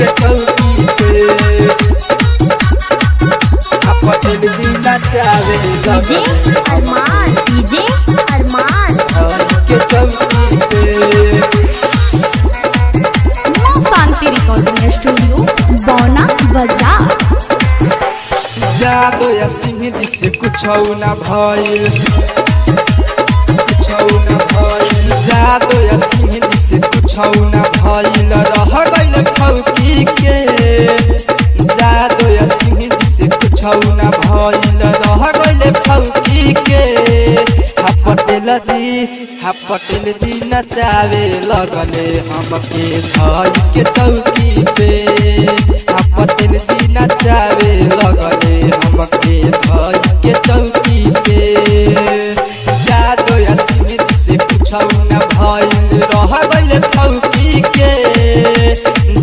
के चौकी पे पटेल जी नचावे डीजे अरमान डीजे अरमान के चौकी पे। शांति रिकॉर्डिंग स्टूडियो बौना बाजार। जादो या सिंह जी से कुछ ना भइल जादो या सिंह जी से कुछ ना भइल रह गइल फौकी के। जादो या सिंह जी से कुछ ना भइल रह गइल फौकी के। पटेल जी नचावे लगले हमके धई के चौकी पे। पटेल जी नचावे लगले हमके धई के चौकी पे। जादो या सिंह जी से कुछ ना भइल रह गइल फौकी के।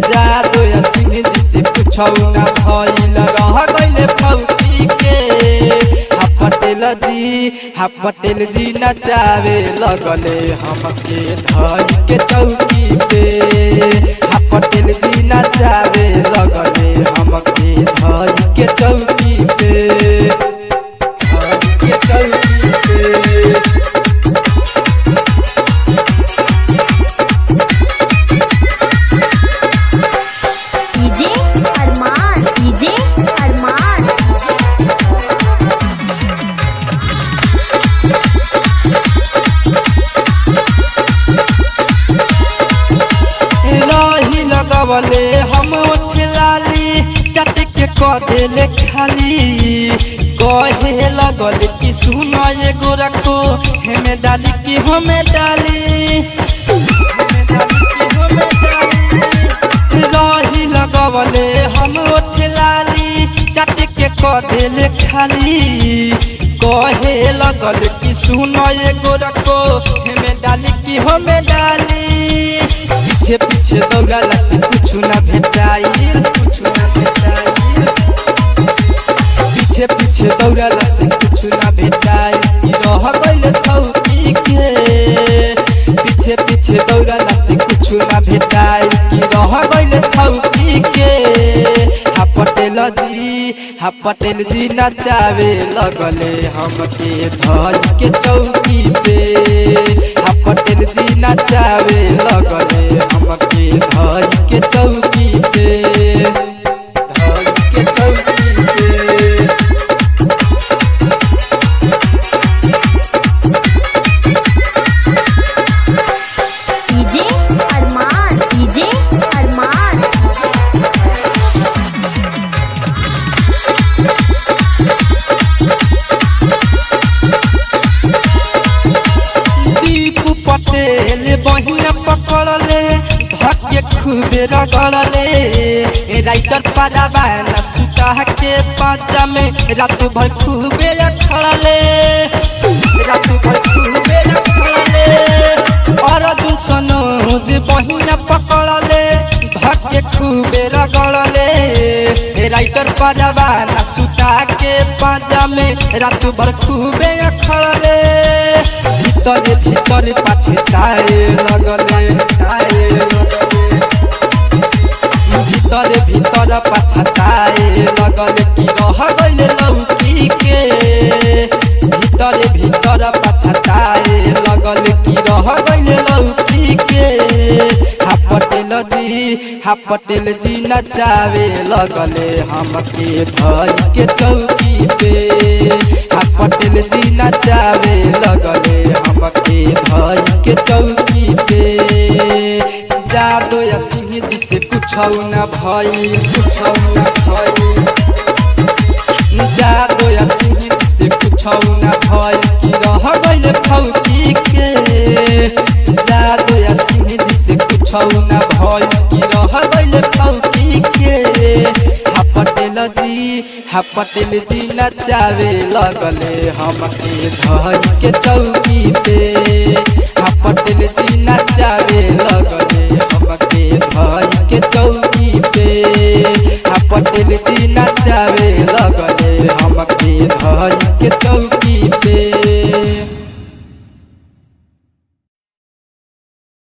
जादो या सिंह जी से कुछ ना भइल रह गइल फौकी के। पटेल जी नचावे लगले हमके धई के चौकी पे। पटेल जी नचावे लगले हमके धई के चौकी पे। धई के चौकी पे डीजे अरमान डीजे अरमान रही लगवले हम उठलाली चट के कदेले खाली। कहे लगल कि सुन ये गोरखो हमें डाली कि हमें डाली। रही लगवले हम उठलाली चट के कदेले खाली। कहे लगल कि सुन ये गोरखो हमें डाली कि हमें डाली। पीछे पीछे दौड़ाला से कुछ ना भेटाइल कुछ ना भेटाइल। पीछे पीछे दौड़ाला से कुछ ना भेटाइल रह गइल फौकी के। पीछे पीछे दौड़ाला से कुछ ना भेटाइल रह गइल फौकी के। पटेल जी नचावे लगले हमके धई के चौकी पे। पटेल जी नचावे लगले हमके धई के चौकी पे। धई के चौकी पे डीजे अरमान डीजे अरमान दीपू पटेल बहिया पकड़ले धके खूबे रगड़ले। राइटर पारावाना सुता के पाजा में रात भर खूबे रखड़ले। रात भर खूबे रखड़ले। अर्जुन सनोज बहिया पकड़ले धके खूबे रगड़ले। राइटर पारावाना सुता के पाजा में रात भर खूबे रखड़ले। भीतर भीतर पाछे ताए लगले भीतर भीतर पछताए लगले कि रह गइल लौकी के। भीतर भीतर पछताए लगले कि रह गइल लौकी के। पटेल जी नचावे लगले हमके धई के चौकी पे। पटेल जी नचावे लगले हमके धई के चौकी पे। जादो या सिंह जी से कुछ ना भइल कुछ ना भइल। जादो या सिंह जी से कुछ ना भइल कि रह गइल फौकी के। जादो या सिंह जी से कुछ ना भइल कि रह गइल फौकी के। पटेल जी नचावे लगले हमके धई के चौकी पे। पटेल जी नचावे लगले हमके धई के चौकी पे। पटेल जी नचावे लगले हमके धई के चौकी पे।